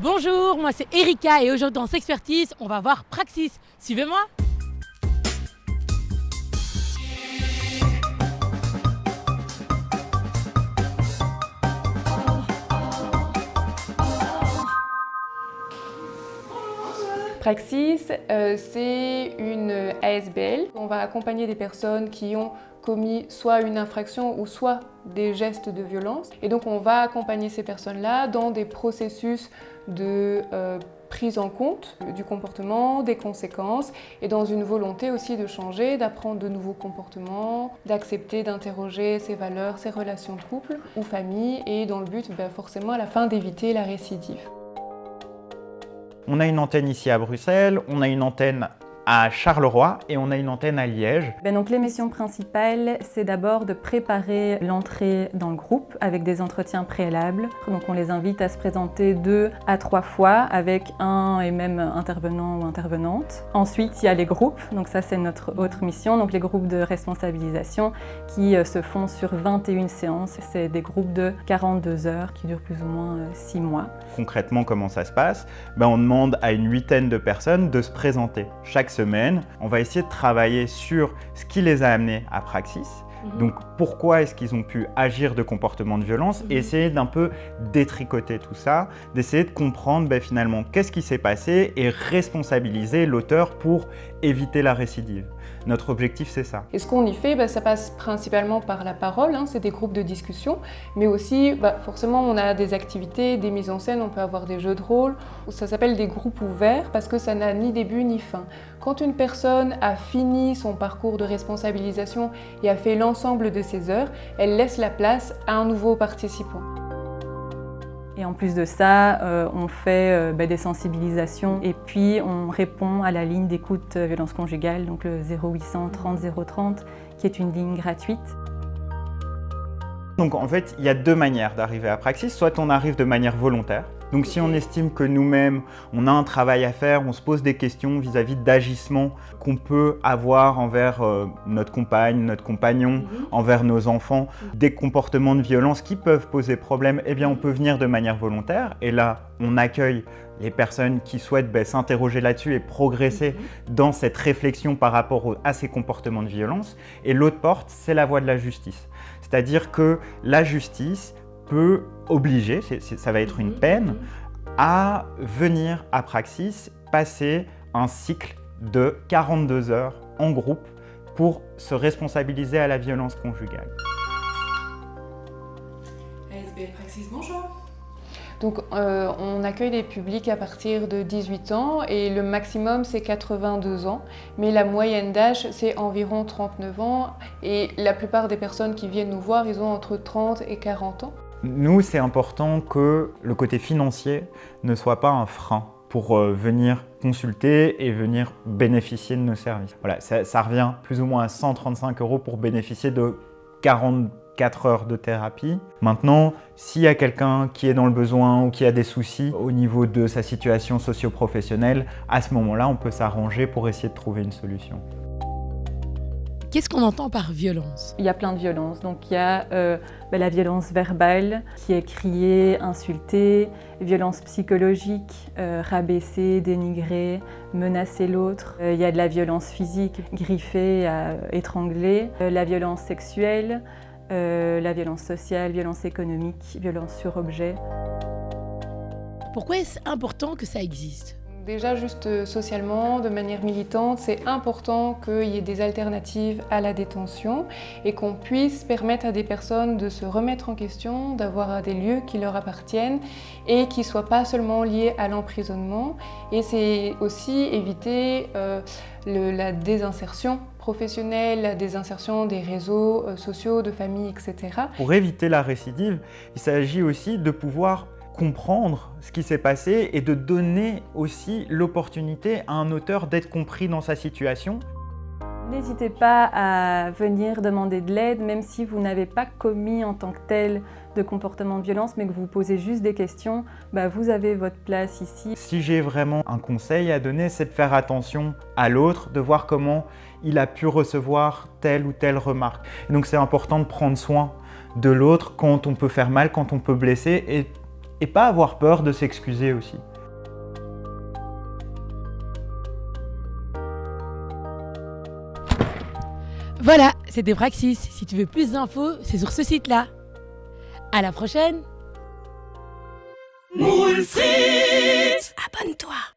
Bonjour, moi c'est Erika et aujourd'hui dans Sexpertise, on va voir Praxis. Suivez-moi. Praxis, c'est une ASBL. On va accompagner des personnes qui ont commis soit une infraction ou soit des gestes de violence. Et donc on va accompagner ces personnes-là dans des processus de prise en compte du comportement, des conséquences et dans une volonté aussi de changer, d'apprendre de nouveaux comportements, d'accepter, d'interroger ses valeurs, ses relations de couple ou famille et dans le but forcément à la fin d'éviter la récidive. On a une antenne ici à Bruxelles, on a une antenne à Charleroi et on a une antenne à Liège. Donc les missions principales, c'est d'abord de préparer l'entrée dans le groupe avec des entretiens préalables. Donc on les invite à se présenter 2 à 3 fois avec un et même intervenant ou intervenante. Ensuite, il y a les groupes, donc ça c'est notre autre mission, donc les groupes de responsabilisation qui se font sur 21 séances. C'est des groupes de 42 heures qui durent plus ou moins 6 mois. Concrètement, comment ça se passe ? On demande à une 8aine de personnes de se présenter. Chaque semaine, on va essayer de travailler sur ce qui les a amenés à Praxis. Donc pourquoi est-ce qu'ils ont pu agir de comportements de violence et essayer d'un peu détricoter tout ça, d'essayer de comprendre finalement qu'est-ce qui s'est passé et responsabiliser l'auteur pour éviter la récidive. Notre objectif, c'est ça. Et ce qu'on y fait, ça passe principalement par la parole, c'est des groupes de discussion, mais aussi forcément on a des activités, des mises en scène, on peut avoir des jeux de rôle. Ça s'appelle des groupes ouverts parce que ça n'a ni début ni fin. Quand une personne a fini son parcours de responsabilisation et a fait l'ensemble de ses heures, elle laisse la place à un nouveau participant. Et en plus de ça, on fait des sensibilisations et puis on répond à la ligne d'écoute violence conjugale, donc le 0800 30 030, qui est une ligne gratuite. Donc en fait, il y a 2 manières d'arriver à Praxis. Soit on arrive de manière volontaire. Donc si on estime que nous-mêmes, on a un travail à faire, on se pose des questions vis-à-vis d'agissements qu'on peut avoir envers notre compagne, notre compagnon, envers nos enfants, des comportements de violence qui peuvent poser problème, on peut venir de manière volontaire. Et là, on accueille les personnes qui souhaitent s'interroger là-dessus et progresser dans cette réflexion par rapport à ces comportements de violence. Et l'autre porte, c'est la voie de la justice. C'est-à-dire que la justice peut obliger, ça va être une peine, à venir à Praxis passer un cycle de 42 heures en groupe pour se responsabiliser à la violence conjugale. ASBL Praxis, bonjour. Donc on accueille des publics à partir de 18 ans et le maximum c'est 82 ans, mais la moyenne d'âge c'est environ 39 ans et la plupart des personnes qui viennent nous voir, ils ont entre 30 et 40 ans. Nous, c'est important que le côté financier ne soit pas un frein pour venir consulter et venir bénéficier de nos services. Voilà, ça revient plus ou moins à 135 € pour bénéficier de 44 heures de thérapie. Maintenant, s'il y a quelqu'un qui est dans le besoin ou qui a des soucis au niveau de sa situation socio-professionnelle, à ce moment-là, on peut s'arranger pour essayer de trouver une solution. Qu'est-ce qu'on entend par violence ? Il y a plein de violences. Donc il y a la violence verbale qui est criée, insultée, violence psychologique, rabaisser, dénigrer, menacer l'autre. Il y a de la violence physique, griffer, étrangler, la violence sexuelle, la violence sociale, violence économique, violence sur objet. Pourquoi est-ce important que ça existe ? Déjà, juste socialement, de manière militante, c'est important qu'il y ait des alternatives à la détention et qu'on puisse permettre à des personnes de se remettre en question, d'avoir des lieux qui leur appartiennent et qui ne soient pas seulement liés à l'emprisonnement. Et c'est aussi éviter la désinsertion professionnelle, la désinsertion des réseaux sociaux, de famille, etc. Pour éviter la récidive, il s'agit aussi de pouvoir comprendre ce qui s'est passé et de donner aussi l'opportunité à un auteur d'être compris dans sa situation. N'hésitez pas à venir demander de l'aide, même si vous n'avez pas commis en tant que tel de comportement de violence, mais que vous posez juste des questions, vous avez votre place ici. Si j'ai vraiment un conseil à donner, c'est de faire attention à l'autre, de voir comment il a pu recevoir telle ou telle remarque. Et donc c'est important de prendre soin de l'autre quand on peut faire mal, quand on peut blesser et et pas avoir peur de s'excuser aussi. Voilà, c'était Praxis. Si tu veux plus d'infos, c'est sur ce site-là. À la prochaine. Moule frites. Abonne-toi.